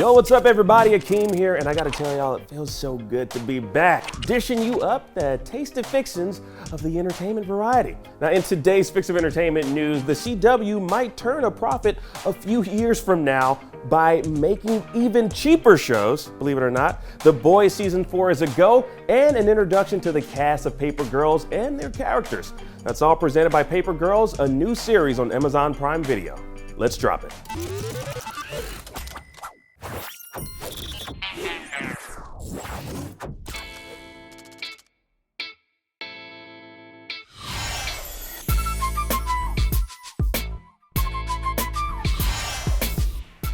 Yo, what's up everybody? Akeem here, and I gotta tell y'all, it feels so good to be back, dishing you up the tasty fixins of the entertainment variety. Now, in today's Fix of Entertainment news, the CW might turn a profit a few years from now by making even cheaper shows, believe it or not. The Boys Season 4 is a go, and an introduction to the cast of Paper Girls and their characters. That's all presented by Paper Girls, a new series on Amazon Prime Video. Let's drop it.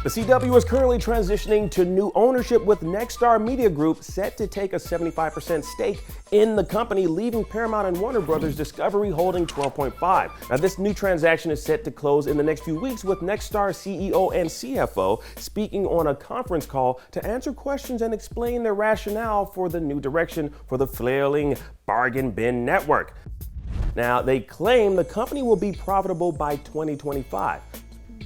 The CW is currently transitioning to new ownership, with Nexstar Media Group set to take a 75% stake in the company, leaving Paramount and Warner Brothers Discovery holding 12.5%. Now, this new transaction is set to close in the next few weeks, with Nexstar CEO and CFO speaking on a conference call to answer questions and explain their rationale for the new direction for the flailing bargain bin network. Now, they claim the company will be profitable by 2025.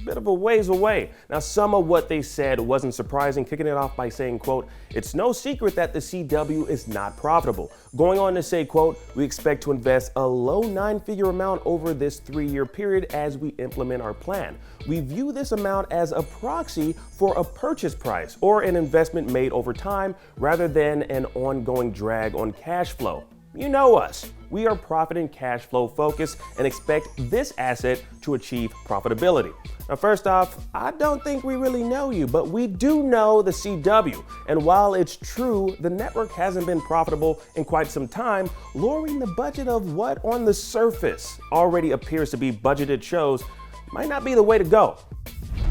Bit of a ways away. Now, some of what they said wasn't surprising, kicking it off by saying, quote, "It's no secret that the CW is not profitable." Going on to say, quote, "We expect to invest a low 9-figure amount over this 3-year period as we implement our plan. We view this amount as a proxy for a purchase price or an investment made over time rather than an ongoing drag on cash flow. You know us. We are profit and cash flow focused and expect this asset to achieve profitability." Now, first off, I don't think we really know you, but we do know the CW. And while it's true the network hasn't been profitable in quite some time, lowering the budget of what on the surface already appears to be budgeted shows might not be the way to go.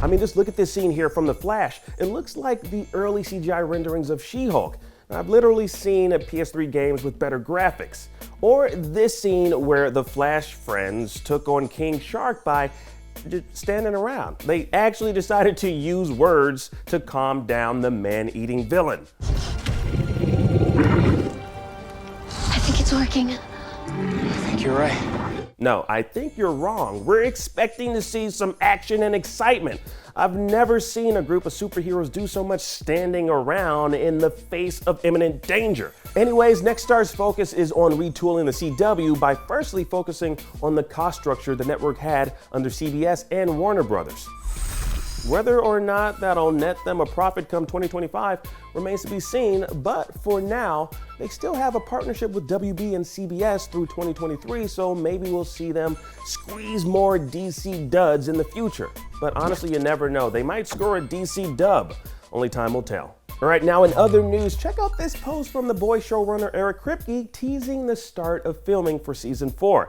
I mean, just look at this scene here from The Flash. It looks like the early CGI renderings of She-Hulk. I've literally seen PS3 games with better graphics. Or this scene where the Flash friends took on King Shark by just standing around. They actually decided to use words to calm down the man-eating villain. I think it's working. I think you're right. No, I think you're wrong. We're expecting to see some action and excitement. I've never seen a group of superheroes do so much standing around in the face of imminent danger. Anyways, Nexstar's focus is on retooling the CW by firstly focusing on the cost structure the network had under CBS and Warner Brothers. Whether or not that'll net them a profit come 2025 remains to be seen, but for now, they still have a partnership with WB and CBS through 2023, so maybe we'll see them squeeze more DC duds in the future. But honestly, you never know. They might score a DC dub. Only time will tell. All right, now in other news, check out this post from The Boys showrunner Eric Kripke teasing the start of filming for Season 4.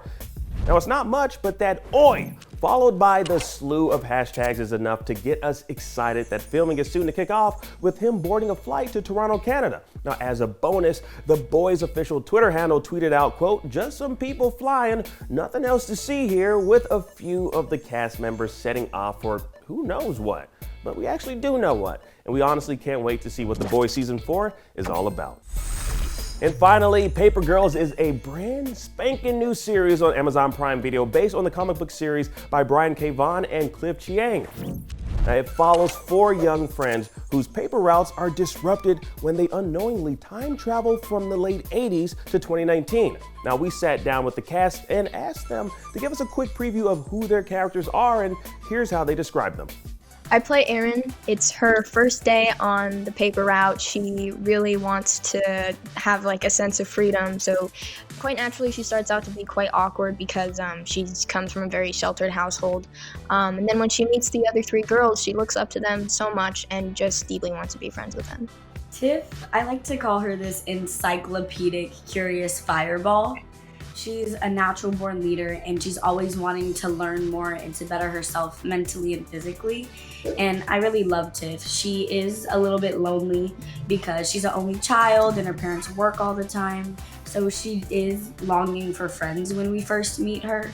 Now, it's not much, but that "Oi!" followed by the slew of hashtags is enough to get us excited that filming is soon to kick off, with him boarding a flight to Toronto, Canada. Now, as a bonus, the Boys' official Twitter handle tweeted out, quote, "Just some people flying, nothing else to see here," with a few of the cast members setting off for who knows what. But we actually do know what, and we honestly can't wait to see what The Boys Season 4 is all about. And finally, Paper Girls is a brand spanking new series on Amazon Prime Video based on the comic book series by Brian K. Vaughan and Cliff Chiang. Now, it follows 4 young friends whose paper routes are disrupted when they unknowingly time travel from the late 80s to 2019. Now, we sat down with the cast and asked them to give us a quick preview of who their characters are, and here's how they describe them. I play Erin. It's her first day on the paper route. She really wants to have like a sense of freedom. So quite naturally, she starts out to be quite awkward because she comes from a very sheltered household. And then when she meets the other 3 girls, she looks up to them so much and just deeply wants to be friends with them. Tiff, I like to call her this encyclopedic, curious fireball. She's a natural born leader, and she's always wanting to learn more and to better herself mentally and physically. And I really love Tiff. She is a little bit lonely because she's an only child and her parents work all the time. So she is longing for friends when we first meet her.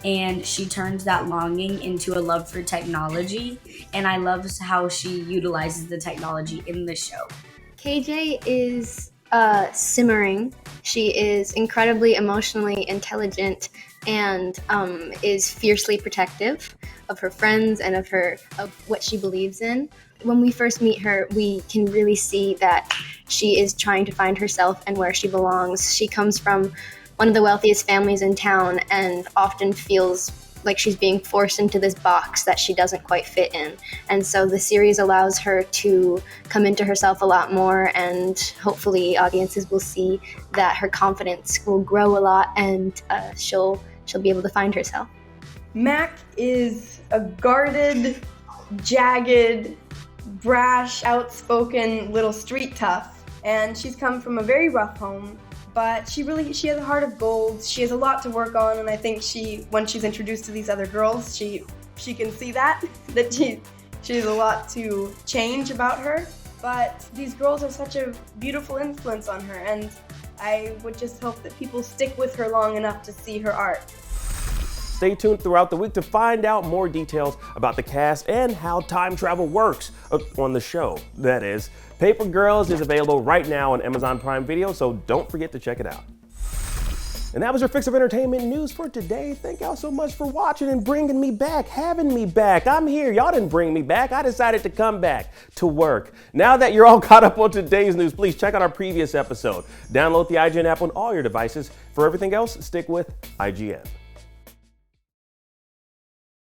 And she turns that longing into a love for technology. And I love how she utilizes the technology in the show. KJ is simmering. She is incredibly emotionally intelligent and is fiercely protective of her friends and of what she believes in. When we first meet her, we can really see that she is trying to find herself and where she belongs. She comes from one of the wealthiest families in town and often feels like she's being forced into this box that she doesn't quite fit in. And so the series allows her to come into herself a lot more, and hopefully audiences will see that her confidence will grow a lot, and she'll be able to find herself. Mac is a guarded, jagged, brash, outspoken little street tough, and she's come from a very rough home. But she has a heart of gold. She has a lot to work on, and I think when she's introduced to these other girls, she can see that she has a lot to change about her. But these girls are such a beautiful influence on her, and I would just hope that people stick with her long enough to see her art. Stay tuned throughout the week to find out more details about the cast and how time travel works on the show, that is. Paper Girls is available right now on Amazon Prime Video, so don't forget to check it out. And that was your fix of entertainment news for today. Thank y'all so much for watching and bringing me back, having me back. I'm here. Y'all didn't bring me back. I decided to come back to work. Now that you're all caught up on today's news, please check out our previous episode. Download the IGN app on all your devices. For everything else, stick with IGN.